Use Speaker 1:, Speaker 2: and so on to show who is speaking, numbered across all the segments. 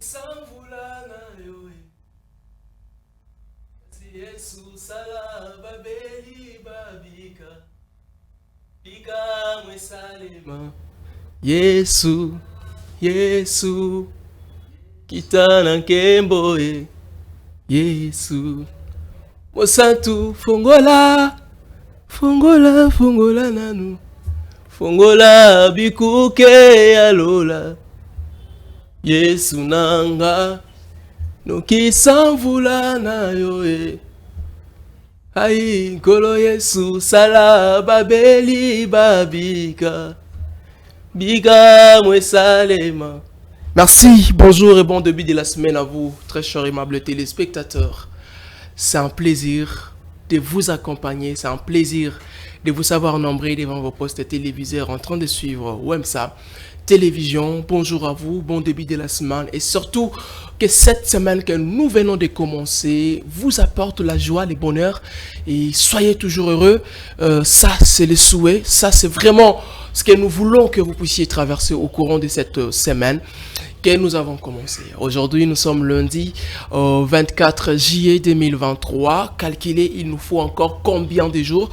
Speaker 1: Samvulana yoe, Yesu sala babeli babika, bika mwesalema. Yesu, Yesu, kitana kemboe, Yesu, mosantu fongola, fongola, fongola nanu, fongola bikuke alola. Yesu nanga noki samvula na yoe. Aïe kolo Yesu sala babeli babika. Biga mwesalema. Merci, bonjour et bon début de la semaine à vous, très chers aimables téléspectateurs. C'est un plaisir de vous accompagner, c'est un plaisir de vous savoir nombreux devant vos postes téléviseurs en train de suivre WEMSA Télévision. Bonjour à vous, bon début de la semaine et surtout que cette semaine que nous venons de commencer vous apporte la joie, le bonheur et soyez toujours heureux. Ça c'est le souhait, ça c'est vraiment ce que nous voulons que vous puissiez traverser au courant de cette semaine que nous avons commencé. Aujourd'hui nous sommes lundi 24 juillet 2023. Calculez, il nous faut encore combien de jours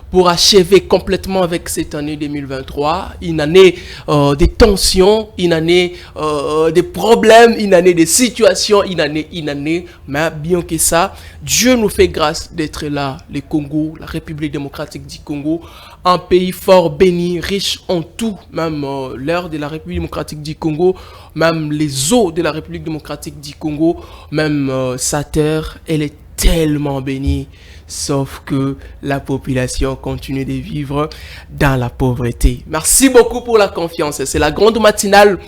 Speaker 1: pour achever complètement avec cette année 2023, une année de tensions, une année de problèmes, une année de situations, une année, mais bien que ça, Dieu nous fait grâce d'être là, le Congo, la République démocratique du Congo, un pays fort, béni, riche en tout, même l'air de la République démocratique du Congo, même les eaux de la République démocratique du Congo, même sa terre, elle est tellement bénie. Sauf que la population continue de vivre dans la pauvreté. Merci beaucoup pour la confiance. C'est la grande matinale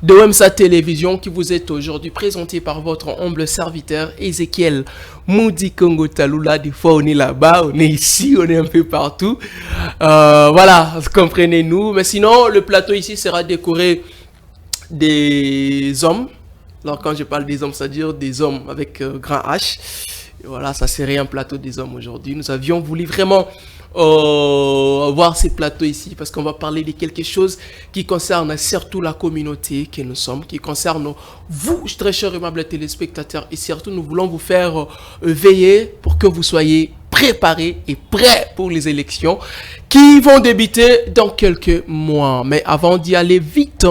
Speaker 1: de WEMSA Télévision qui vous est aujourd'hui présentée par votre humble serviteur Ezekiel Moudi Congo Talula. Des fois on est là-bas, on est ici, on est un peu partout. Voilà, comprenez-nous. Mais sinon, le plateau ici sera décoré des hommes. Alors quand je parle des hommes, c'est-à-dire des hommes avec grand H. Et voilà, ça serait un plateau des hommes aujourd'hui. Nous avions voulu vraiment voir ces plateaux ici parce qu'on va parler de quelque chose qui concerne surtout la communauté que nous sommes, qui concerne vous, très chers aimables téléspectateurs, et surtout nous voulons vous faire veiller pour que vous soyez préparés et prêts pour les élections qui vont débuter dans quelques mois. Mais avant d'y aller vite,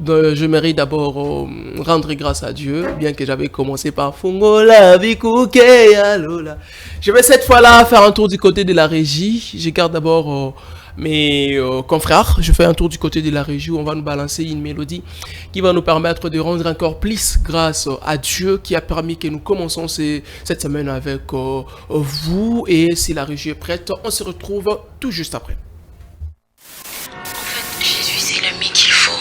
Speaker 1: je mérite d'abord rendre grâce à Dieu, bien que j'avais commencé par Fungola, Bikuke, Alola. Je vais cette fois-là faire un tour du côté de la régie. Je garde d'abord mes confrères. Je fais un tour du côté de la régie où on va nous balancer une mélodie qui va nous permettre de rendre encore plus grâce à Dieu qui a permis que nous commençons cette semaine avec vous. Et si la régie est prête, on se retrouve tout juste après.
Speaker 2: En fait, Jésus, c'est l'ami qu'il faut.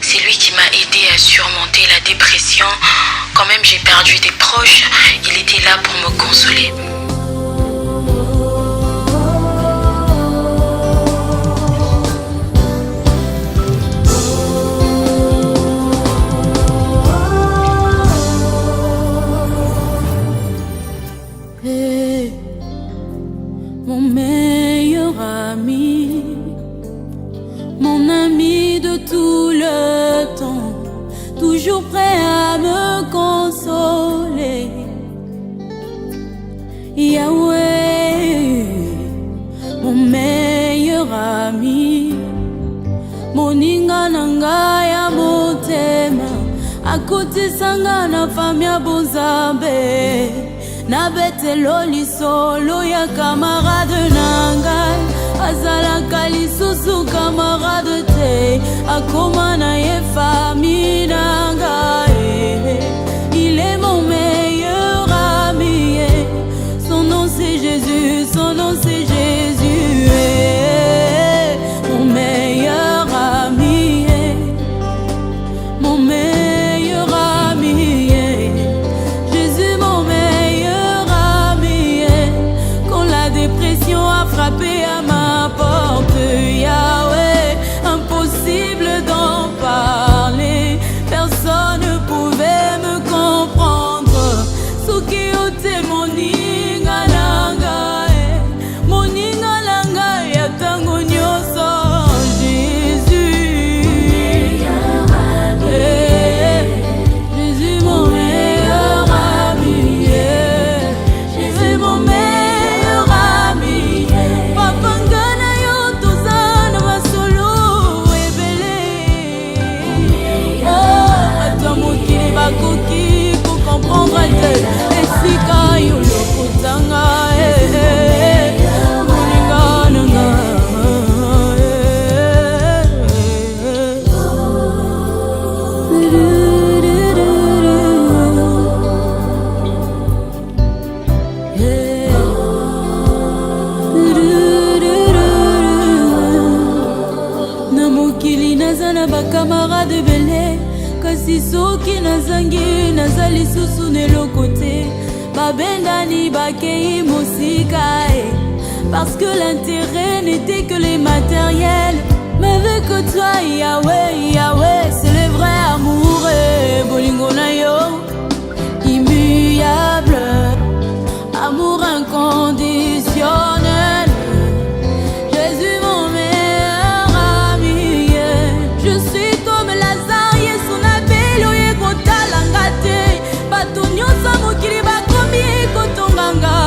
Speaker 2: C'est lui qui m'a aidé à surmonter la dépression. Quand même, j'ai perdu des proches. Il était là pour me consoler.
Speaker 3: Mon meilleur ami, mon ami de tout le temps, toujours prêt à me consoler. Yahweh, mon meilleur ami, moninga nanga ya motema, akuti sanga na famia bonzambe. Na betelo lisolo ya camarade nangai, azalaka lisusu camarade te, akoma na ye famille nangai. Il est mon meilleur ami, son nom c'est Jésus, son nom c'est Jésus. Mon meilleur ami, mon meilleur ami, Jésus mon meilleur ami. Quand la dépression a frappé à ma porte, Yahweh, impossible d'en parler. camarade belé kasi soki nazangi nazali susu neloko te babendani bakei mosika parce que l'intérêt n'était que les matériels. Mais avec toi Yahweh, Yahweh, c'est le vrai amour bolingo na yo immuable, amour inconditionnel. Jésus mon meilleur ami, je suis comme Lazare son appel oye kotalanga te bato nyonso mokili bakomi kotonganga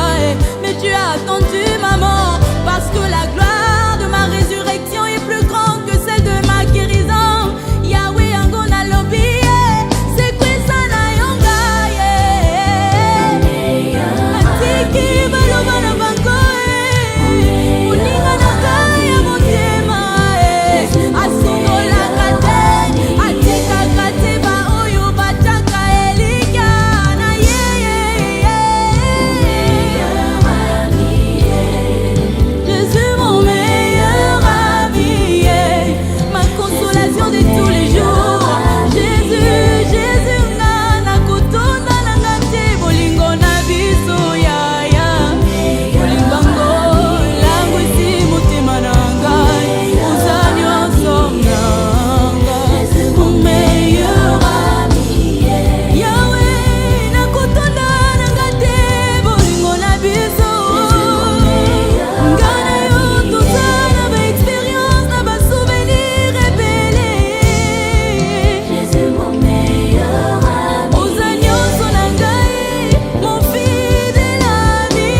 Speaker 3: mais tu as attendu maman parce que la gloire de ma résurrection est plus grande que celle de ma guérison. Yahweh angona lobi c'est quoi ça na yonga atiki baloba na bango uninga na kaya motema asokola kate atika kate ba oyo bataka elika na Jésus mon meilleur ami, ma consolation de tous les jours. Jésus, Jésus na kutunda na ngati bolingo na biso ya bolingo langu si mutima na ngai uzanyo somnanga mon meilleur ami Yahweh na kutunda na ngati bolingo na biso ngana yo tozala ba expérience na ba souvenir rebelle Jésus mon meilleur ami ozanyo na ngai mon fidèle ami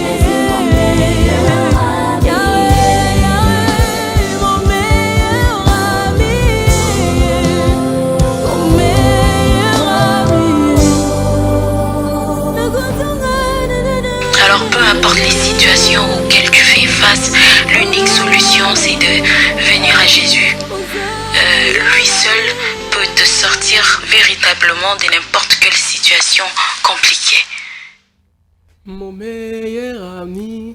Speaker 3: Jésus mon meilleur ami Yahweh mon meilleur ami mon meilleur ami.
Speaker 2: Alors peu importe les situations auxquelles tu fais face, l'unique solution c'est de venir à Jésus. Lui seul peut te sortir véritablement de n'importe quelle situation compliquée.
Speaker 1: Mon meilleur ami,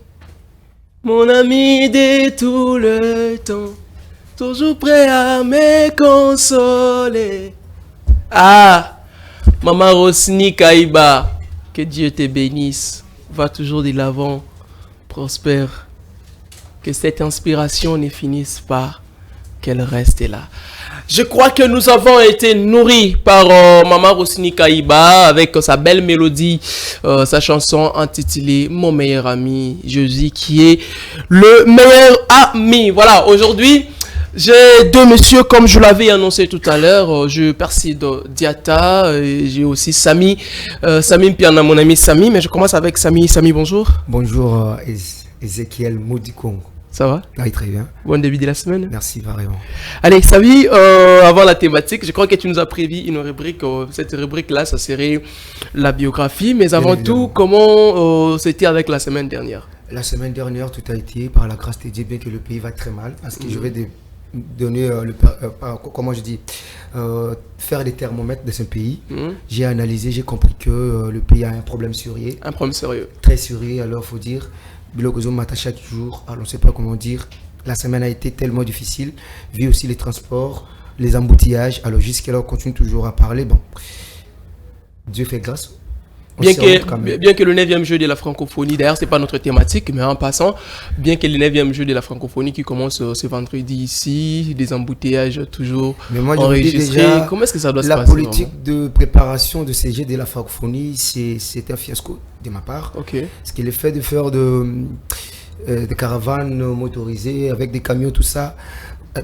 Speaker 1: mon ami de tout le temps, toujours prêt à me consoler. Ah, Maman Rosny Kaïba, que Dieu te bénisse, va toujours de l'avant, prospère, que cette inspiration ne finisse pas, qu'elle reste là. Je crois que nous avons été nourris par Maman Rosny Kaïba avec sa belle mélodie, sa chanson intitulée Mon meilleur ami, Jésus qui est le meilleur ami. Voilà, aujourd'hui, j'ai deux messieurs comme je l'avais annoncé tout à l'heure. Je Perside Diata, j'ai aussi Samy, Samy Mpiana, mon ami Samy, mais je commence avec Samy. Samy, bonjour.
Speaker 4: Bonjour Ezekiel Modikongo.
Speaker 1: Ça va?
Speaker 4: Oui, très bien.
Speaker 1: Bon début de la semaine.
Speaker 4: Merci vraiment.
Speaker 1: Allez, Samy, avant la thématique, je crois que tu nous as prévu une rubrique. Cette rubrique-là, ça serait la biographie. Mais avant tout, comment c'était avec la semaine dernière?
Speaker 4: La semaine dernière, tout a été, par la grâce de Dieu, bien que le pays va très mal. Parce que je vais donner, comment je dis, faire des thermomètres de ce pays. J'ai analysé, j'ai compris que le pays a un problème sérieux.
Speaker 1: Un problème sérieux.
Speaker 4: Très sérieux, alors il faut dire. Bilogozo Mata chaque jour, alors on ne sait pas comment dire. La semaine a été tellement difficile, vu aussi les transports, les embouteillages. Alors jusqu'à on continue toujours à parler. Bon, Dieu fait grâce.
Speaker 1: Bien que le 9e jeu de la francophonie, d'ailleurs, ce n'est pas notre thématique, mais en passant, bien que le 9e jeu de la francophonie qui commence ce vendredi ici, des embouteillages toujours enregistrés, comment est-ce que ça doit se passer?
Speaker 4: La politique de préparation de ces jeux de la francophonie, c'est un fiasco de ma part.
Speaker 1: Okay.
Speaker 4: Parce que le fait de faire des caravanes motorisées avec des camions, tout ça,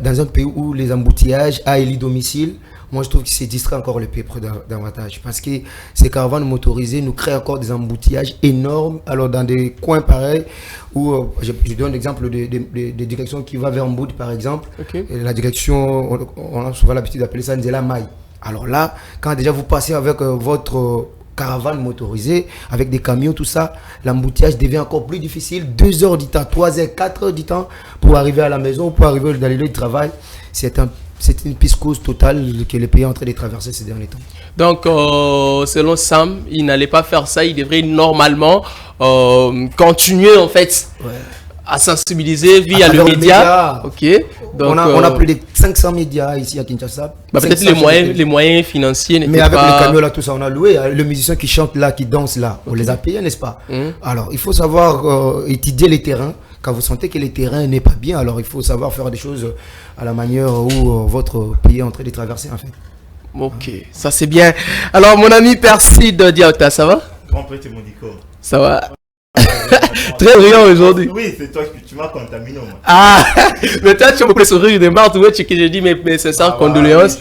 Speaker 4: dans un pays où les embouteillages à élit domicile, moi je trouve que c'est distrait encore le pays davantage. Parce que ces caravanes motorisées nous créent encore des embouteillages énormes. Alors dans des coins pareils, où je donne l'exemple des directions qui vont vers Mboud par exemple.
Speaker 1: Okay.
Speaker 4: La direction, on a souvent l'habitude d'appeler ça Nzela Maï. Alors là, quand déjà vous passez avec votre caravane motorisée, avec des camions, tout ça, l'embouteillage devient encore plus difficile. 2 heures du temps, 3 heures, 4 heures du temps pour arriver à la maison, pour arriver dans les lieux de travail. C'est une piscose totale que le pays est en train de traverser ces derniers temps.
Speaker 1: Donc, selon Sam, il n'allait pas faire ça. Il devrait normalement continuer en fait à sensibiliser via le média. Ok. Donc,
Speaker 4: on a plus de 500 médias ici à Kinshasa.
Speaker 1: Peut-être les moyens financiers n'étaient
Speaker 4: mais avec
Speaker 1: pas...
Speaker 4: les camions là, tout ça, on a loué. Le musicien qui chante là, qui danse là, on les a payés, n'est-ce pas? Alors, il faut savoir étudier les terrains. Quand vous sentez que le terrain n'est pas bien, alors il faut savoir faire des choses à la manière où votre pays est en train de traverser, en fait.
Speaker 1: Ok, ça c'est bien. Alors, mon ami Perside Diaota, ça va?
Speaker 5: Grand prêtre Modico.
Speaker 1: Ça va? Très brillant aujourd'hui.
Speaker 5: Oui, c'est toi qui tu m'as contaminé. Moi.
Speaker 1: Ah, mais toi, tu me sourire de Marthe, ouais, tu je dis, mais c'est ça, condoléances,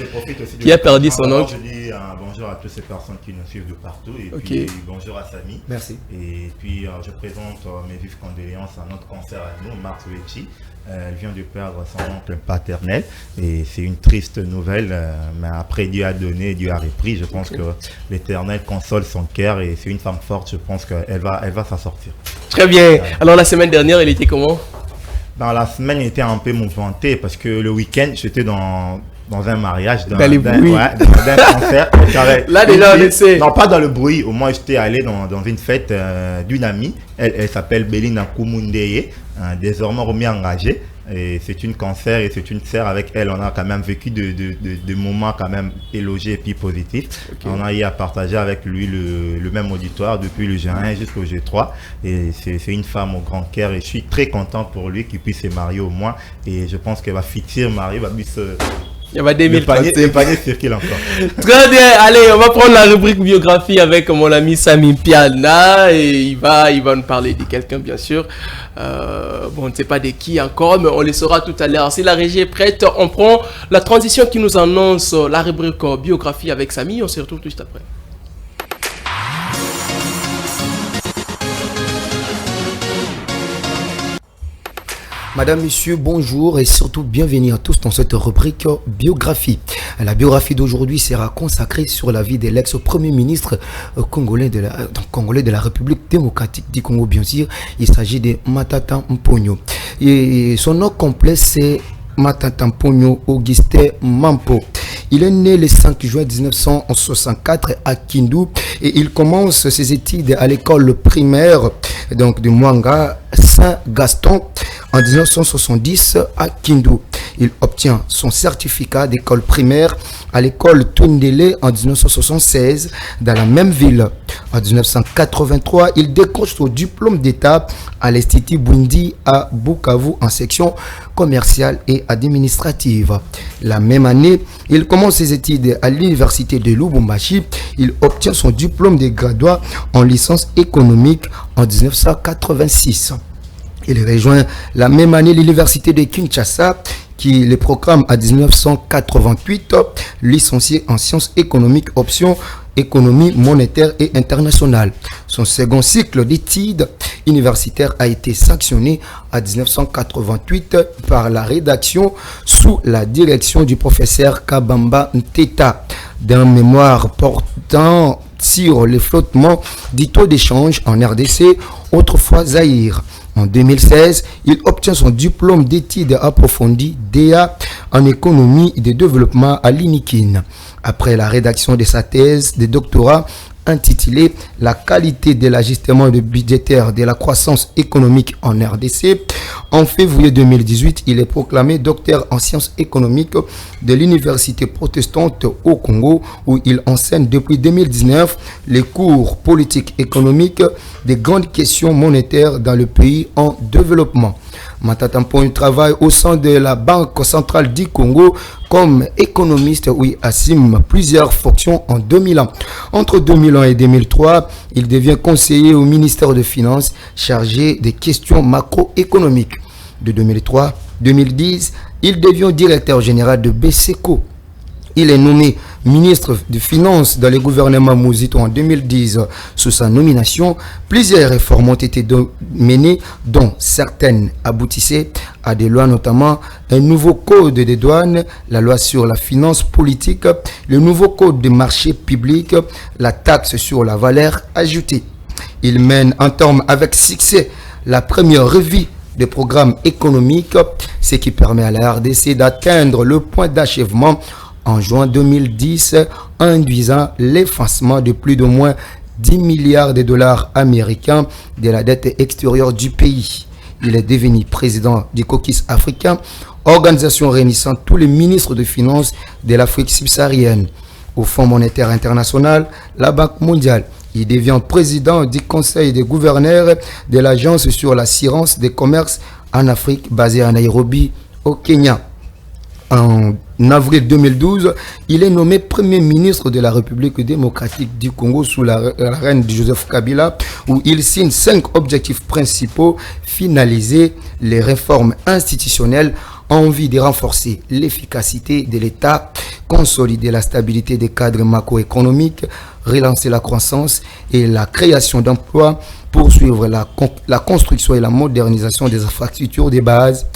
Speaker 1: qui a perdu son oncle.
Speaker 5: Je dis bonjour à toutes ces personnes qui nous suivent de partout, et puis bonjour à Samy.
Speaker 4: Merci.
Speaker 5: Et puis, je présente mes vives condoléances à notre concert à nous, Marthe Wechi. Elle vient de perdre son oncle paternel, et c'est une triste nouvelle, mais après Dieu a donné, Dieu a repris. Je pense que l'Éternel console son cœur, et c'est une femme forte. Je pense qu'elle va s'en sortir.
Speaker 1: Très bien. Alors la semaine dernière, elle était comment?
Speaker 5: Dans la semaine, elle était un peu mouvementée parce que le week-end, j'étais dans un mariage, d'un concert.
Speaker 1: Là déjà, on essaie.
Speaker 5: Non, pas dans le bruit. Au moins, j'étais allé dans une fête d'une amie. Elle s'appelle Belinda Kumundeye, désormais remis engagée. Et c'est une cancer et c'est une sœur. Avec elle, on a quand même vécu de moments quand même élogieux et puis positifs. On a eu à partager avec lui le même auditoire depuis le G1 jusqu'au G3. Et c'est une femme au grand cœur, et je suis très content pour lui qu'il puisse se marier au moins. Et je pense qu'elle va fixer Marie, va plus
Speaker 1: il y a 2035.
Speaker 5: Le panier circule encore.
Speaker 1: Très bien, allez, on va prendre la rubrique biographie avec mon ami Samy Piana, et il va nous parler de quelqu'un, bien sûr. Bon, on ne sait pas de qui encore, mais on le saura tout à l'heure. Si la régie est prête, on prend la transition qui nous annonce la rubrique biographie avec Samy. On se retrouve tout de suite après.
Speaker 4: Madame, monsieur, bonjour et surtout bienvenue à tous dans cette rubrique biographie. La biographie d'aujourd'hui sera consacrée sur la vie de l'ex-premier ministre congolais de la République démocratique du Congo, bien sûr. Il s'agit de Matata Mponyo. Et son nom complet, c'est Matata Mponyo Augustin Mampo. Il est né le 5 juin 1964 à Kindu et il commence ses études à l'école primaire de Mwanga Saint-Gaston en 1970 à Kindu. Il obtient son certificat d'école primaire à l'école Tundele en 1976 dans la même ville. En 1983, il décroche son diplôme d'état à l'Institut Bundi à Bukavu en section commerciale et administrative. La même année, il commence ses études à l'université de Lubumbashi. Il obtient son diplôme de graduat en licence économique en 1986. Il rejoint la même année l'université de Kinshasa qui le programme à 1988, licencié en sciences économiques, option économie monétaire et internationale. Son second cycle d'études universitaires a été sanctionné en 1988 par la rédaction sous la direction du professeur Kabamba Nteta d'un mémoire portant sur le flottement du taux d'échange en RDC, autrefois Zaïre. En 2016, il obtient son diplôme d'études approfondies DA en économie et de développement à l'INIKIN. Après la rédaction de sa thèse de doctorat intitulée « La qualité de l'ajustement budgétaire de la croissance économique en RDC », en février 2018, il est proclamé docteur en sciences économiques de l'Université protestante au Congo, où il enseigne depuis 2019 les cours politiques économiques des grandes questions monétaires dans le pays en développement. Matata Mponyo travaille au sein de la Banque centrale du Congo comme économiste où il assume plusieurs fonctions en 2000 ans. Entre 2001 et 2003, il devient conseiller au ministère des Finances chargé des questions macroéconomiques. De 2003 à 2010, il devient directeur général de BCECO. Il est nommé ministre des Finances dans le gouvernement Mouzito en 2010. Sous sa nomination, plusieurs réformes ont été menées, dont certaines aboutissaient à des lois, notamment un nouveau code des douanes, la loi sur la finance politique, le nouveau code des marchés publics, la taxe sur la valeur ajoutée. Il mène en terme avec succès la première revue des programmes économiques, ce qui permet à la RDC d'atteindre le point d'achèvement en juin 2010, induisant l'effacement de plus de moins 10 milliards de dollars américains de la dette extérieure du pays. Il est devenu président du caucus africain organisation réunissant tous les ministres de finances de l'Afrique subsaharienne. Au Fonds monétaire international, la Banque mondiale. Il devient président du conseil des gouverneurs de l'Agence sur l'assurance des commerces en Afrique, basée à Nairobi, au Kenya. En avril 2012, il est nommé Premier ministre de la République démocratique du Congo sous la reine Joseph Kabila, où il signe 5 objectifs principaux: finaliser les réformes institutionnelles en vue de renforcer l'efficacité de l'État, consolider la stabilité des cadres macroéconomiques, relancer la croissance et la création d'emplois, poursuivre la construction et la modernisation des infrastructures de base,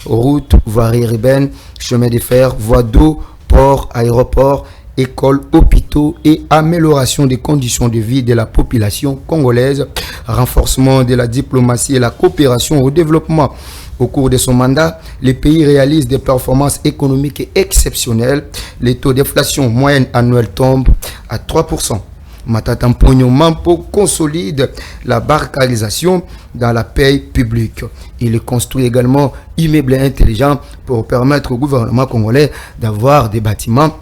Speaker 4: routes, voiries urbaines, chemins de fer, voies d'eau, ports, aéroports, écoles, hôpitaux et amélioration des conditions de vie de la population congolaise, renforcement de la diplomatie et la coopération au développement. Au cours de son mandat, les pays réalisent des performances économiques exceptionnelles. Les taux d'inflation moyenne annuelle tombent à 3%. Matata Mponyo Mampo consolide la bancarisation dans la paie publique. Il construit également immeubles intelligents pour permettre au gouvernement congolais d'avoir des bâtiments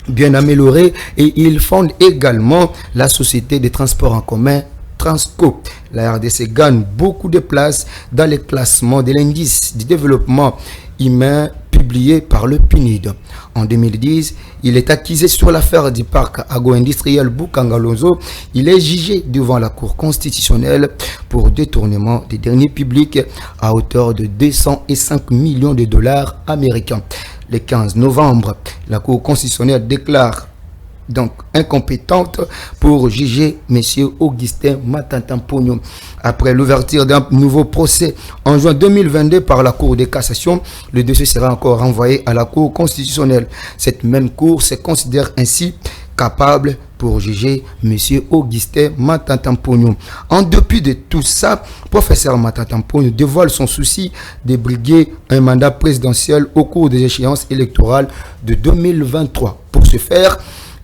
Speaker 4: bien améliorés, et il fonde également la société de transport en commun Transco. La RDC gagne beaucoup de place dans les classements de l'indice du développement humain publié par le PNUD. En 2010, il est accusé sur l'affaire du parc agro-industriel Boukangalonzo. Il est jugé devant la Cour constitutionnelle pour détournement des deniers publics à hauteur de 205 millions de dollars américains. Le 15 novembre, la Cour constitutionnelle déclare donc incompétente pour juger M. Augustin Matata Mponyo. Après l'ouverture d'un nouveau procès en juin 2022 par la Cour de cassation, le dossier sera encore renvoyé à la Cour constitutionnelle. Cette même Cour se considère ainsi capable pour juger M. Augustin Matata Mponyo. En dépit de tout ça, professeur Matata Mponyo dévoile son souci de briguer un mandat présidentiel au cours des échéances électorales de 2023. Pour ce faire,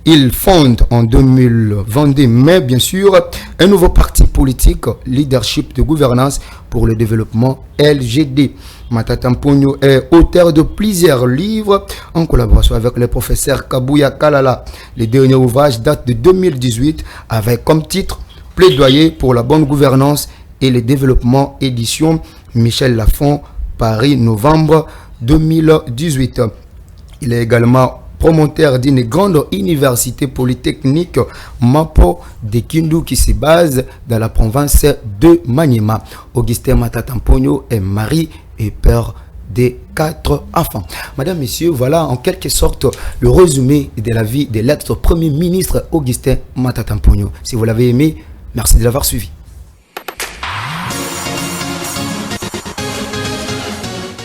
Speaker 4: il fonde en 2022, mais bien sûr, un nouveau parti politique, Leadership de Gouvernance pour le Développement, LGD. Matata Mponyo est auteur de plusieurs livres en collaboration avec le professeur Kabuya Kalala. Le dernier ouvrage date de 2018 avec comme titre Plaidoyer pour la bonne gouvernance et le développement, édition Michel Lafon, Paris, novembre 2018. Il est également promoteur d'une grande université polytechnique, Mapo de Kindu, qui se base dans la province de Maniema. Augustin Matata Mponyo est mari et père de 4 enfants. Madame, Messieurs, voilà en quelque sorte le résumé de la vie de l'ex-premier ministre Augustin Matata Mponyo. Si vous l'avez aimé, merci de l'avoir suivi.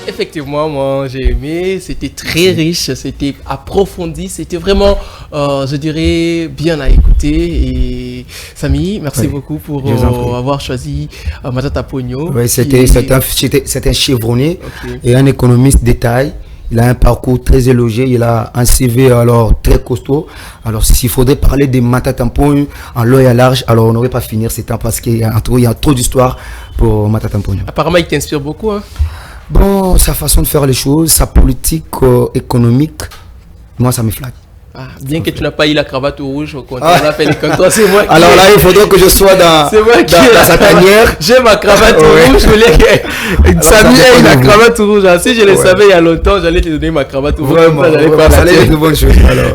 Speaker 1: Effectivement, moi j'ai aimé, c'était très riche, c'était approfondi, c'était vraiment, je dirais, bien à écouter. Et Samy, merci beaucoup pour avoir choisi Matata Mponyo.
Speaker 4: Oui, c'est un chevronné et un économiste de taille. Il a un parcours très élogé, il a un CV alors très costaud. Alors s'il faudrait parler de Matata Mponyo en long et en large, alors on n'aurait pas fini ce temps parce qu'il y a trop d'histoire pour Matata Mponyo.
Speaker 1: Apparemment, il t'inspire beaucoup, hein?
Speaker 4: Bon, sa façon de faire les choses, sa politique économique, moi ça me flatte.
Speaker 1: Ah, bien que tu n'as pas eu la cravate rouge quand on a fait les cantons, c'est moi qui...
Speaker 4: Alors là, il faudrait que je sois dans sa tanière.
Speaker 1: J'ai ma cravate rouge, je voulais que Samy ait la cravate rouge. Si je le savais il y a longtemps, j'allais te donner ma cravate rouge.
Speaker 4: Vraiment, ça allait être une bonne chose.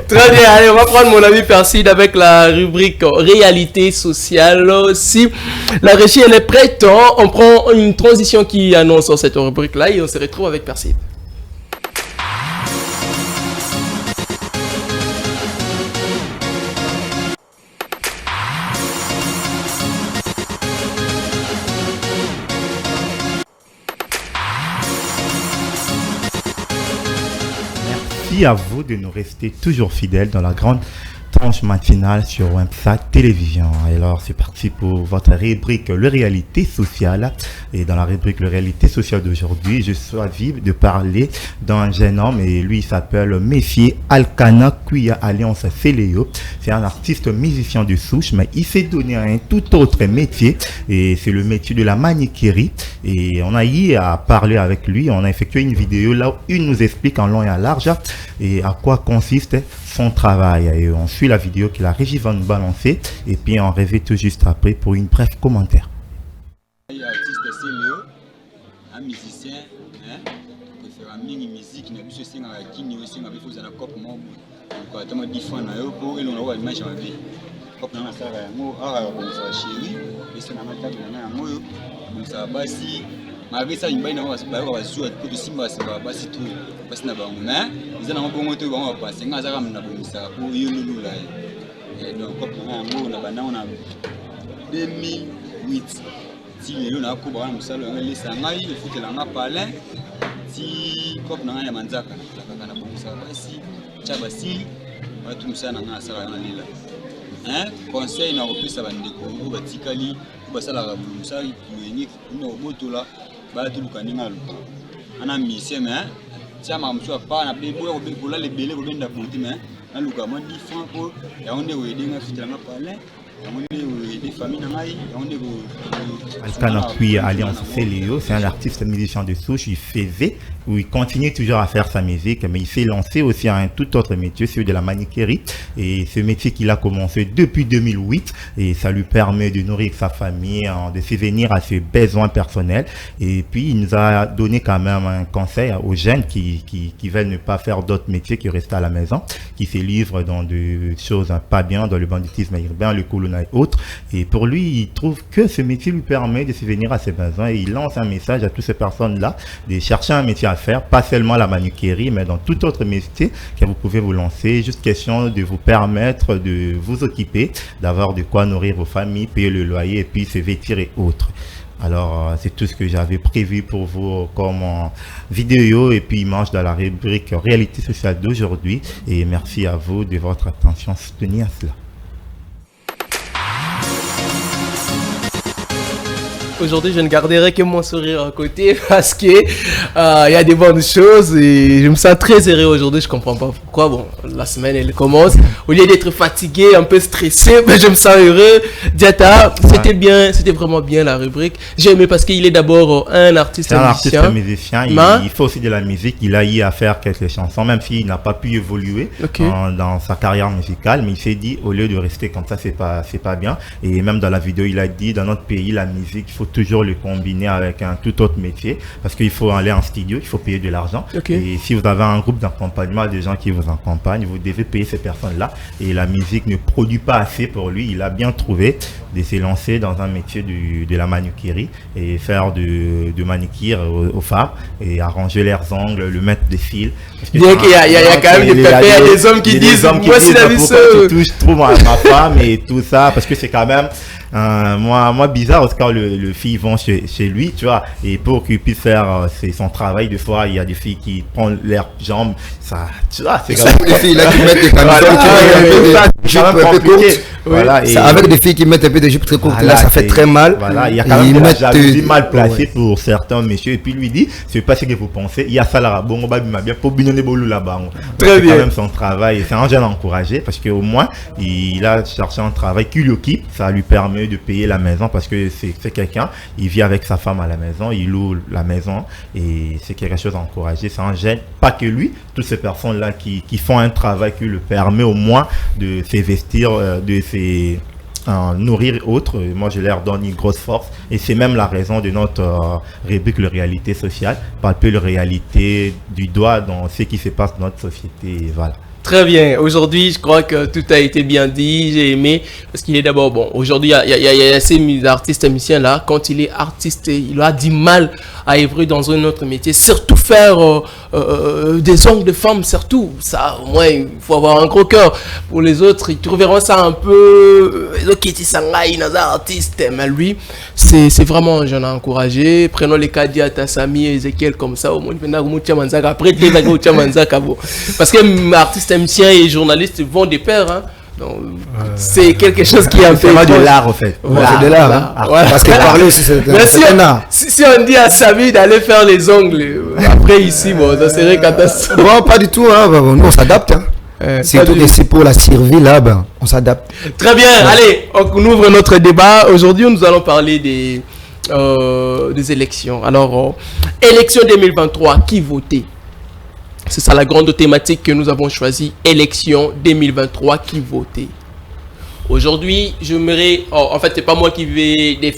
Speaker 1: Très bien, allez, on va prendre mon ami Perside avec la rubrique réalité sociale. Si la régie elle est prête, on prend une transition qui annonce cette rubrique-là et on se retrouve avec Perside.
Speaker 5: À vous de nous rester toujours fidèles dans la grande tranche matinale sur Wemsa Télévision. Et alors, c'est parti pour votre rubrique Le Réalité Sociale. Et dans la rubrique Le Réalité Sociale d'aujourd'hui, je suis ravi de parler d'un jeune homme et lui, il s'appelle Messier Alkana Kuya Alliance Féléo. C'est un artiste musicien de souche, mais il s'est donné un tout autre métier et c'est le métier de la manicairie. Et on a eu à parler avec lui, on a effectué une vidéo là où il nous explique en long et en large et à quoi consiste son travail. Et on suit la vidéo que la régie va nous balancer et puis on revient tout juste après pour une bref commentaire.
Speaker 6: Il y a un artiste Céléo, un musicien, préfère une musique, il y a plus de choses qui nous aussi, mais il faut un cop moi. Donc attends, il faut un aéroport et l'on a une image en vie. Cop dans la salle, moi, comme ça chérie, et c'est dans ma table, on a un mot, donc ça va si. Malgré ça, il y a une jouer de Simba, ça va pas si tout. Parce que nous avons un bon moteur, on va passer. Nous avons un bon ça pour y nous là. Et donc, comme on a 2008. Si les gens ont coupé un salon, on a laissé un aïe, il faut que l'on a parlé. Si comme on a un manzaka, on a bon ça. Si Chabasi, on a tout ça dans la salle. Conseil, on a repris ça va nous découvrir. On va tikali, on va ça la ça, on a moto là. Tout le canal. On a mis ces mains. Si on a pas un peu pour les bébés, on vient d'apporter main. On a le dit franco. Et on est au aidé, on a fait la parler. On est des familles on est
Speaker 5: Alkana Kuya Alliance Féléo, c'est un artiste musicien de souche. Il faisait ou il continue toujours à faire sa musique, mais il s'est lancé aussi à un tout autre métier, celui de la manicairie. Et ce métier qu'il a commencé depuis 2008 et ça lui permet de nourrir sa famille, de subvenir à ses besoins personnels. Et puis il nous a donné quand même un conseil aux jeunes qui veulent ne pas faire d'autres métiers que rester à la maison, qui se livrent dans des choses pas bien, dans le banditisme urbain, le colonialisme et autres. Et pour lui, il trouve que ce métier lui permet de subvenir à ses besoins et il lance un message à toutes ces personnes-là de chercher un métier à faire, pas seulement la manicairie, mais dans tout autre métier que vous pouvez vous lancer. Juste question de vous permettre de vous occuper, d'avoir de quoi nourrir vos familles, payer le loyer et puis se vêtir et autres. Alors, c'est tout ce que j'avais prévu pour vous comme vidéo et puis image dans la rubrique Réalité Sociale d'aujourd'hui. Et merci à vous de votre attention soutenue à cela.
Speaker 1: Aujourd'hui, je ne garderai que mon sourire à côté parce que y a des bonnes choses et je me sens très heureux aujourd'hui. Je comprends pas pourquoi. Bon, la semaine elle commence. Au lieu d'être fatigué, un peu stressé, ben, je me sens heureux. Diata, c'était bien, c'était vraiment bien la rubrique. J'ai aimé parce qu'il est d'abord un artiste
Speaker 5: musicien. Il fait aussi de la musique. Il a eu à faire quelques chansons, même s'il n'a pas pu évoluer dans sa carrière musicale. Mais il s'est dit, au lieu de rester comme ça, c'est pas bien. Et même dans la vidéo, il a dit, dans notre pays, la musique, il faut toujours le combiner avec un tout autre métier parce qu'il faut aller en studio, il faut payer de l'argent. Et si vous avez un groupe d'accompagnement, des gens qui vous accompagnent, vous devez payer ces personnes-là. Et la musique ne produit pas assez pour lui. Il a bien trouvé de se lancer dans un métier de la manicairie et faire de manicure aux femmes et arranger leurs ongles, le mettre des fils.
Speaker 1: Bien qu'il y a quand même des hommes qui disent moi si la vie
Speaker 5: se touche trop ma femme et tout ça parce que c'est quand même moi bizarre parce que quand le filles vont chez lui, tu vois, et pour qu'il puisse faire son travail, des fois il y a des filles qui prennent leurs jambes, ça, tu vois, c'est comme
Speaker 4: des filles là qui mettent des camisoles un peu courtes. Voilà, et avec des filles qui mettent un peu de jupes très courtes, là ça fait très mal.
Speaker 5: Voilà, il y a quand même de la jalousie mal placée pour certains messieurs et puis lui dit, c'est pas ce que vous pensez, il y a ça là, bon, bah m'a bien pour binoner bolou là-bas. Très bien. C'est quand même son travail, c'est un jeune encouragé parce qu'au moins il a cherché un travail qui lui occupe, ça lui permet de payer la maison parce que c'est quelqu'un, il vit avec sa femme à la maison, il loue la maison et c'est quelque chose à encourager. C'est un jeune, pas que lui, toutes ces personnes là qui font un travail qui lui permet au moins de s'investir, de se nourrir et autres. Moi je leur donne une grosse force et c'est même la raison de notre rubrique Le Réalité Sociale, palper la réalité du doigt dans ce qui se passe dans notre société et voilà.
Speaker 1: Très bien. Aujourd'hui, je crois que tout a été bien dit. J'ai aimé parce qu'il est d'abord bon. Aujourd'hui, il y a ces artistes musiciens là. Quand il est artiste, il a du mal à œuvrer dans un autre métier. Surtout faire des ongles de femme, surtout. Ça, au moins, il faut avoir un gros cœur. Pour les autres, ils trouveront ça un peu. Artiste, mais lui, c'est vraiment un jeune à encourager. Prenons les cas d'Iata, Sami et Ezekiel comme ça. Au moins, après, parce que artistes musiciens et journalistes vont de pair. Hein. Donc, c'est quelque chose qui est un peu...
Speaker 5: C'est pas de l'art, en fait.
Speaker 1: Voilà,
Speaker 4: c'est de l'art,
Speaker 1: voilà,
Speaker 4: hein.
Speaker 1: voilà.
Speaker 4: Parce que parler aussi, c'est un art.
Speaker 1: Si on dit à Samy d'aller faire les ongles, après ici, bon, ça serait catastrophique.
Speaker 4: Bon, pas du tout, hein. Nous, on s'adapte. Hein. C'est tout c'est pour la survie, là, ben, on s'adapte.
Speaker 1: Très bien, allez, on ouvre notre débat. Aujourd'hui, nous allons parler des élections. Alors, élection 2023, qui votait? C'est ça la grande thématique que nous avons choisie. Élection 2023, qui votait? Aujourd'hui, j'aimerais... en fait, c'est pas moi qui vais définir.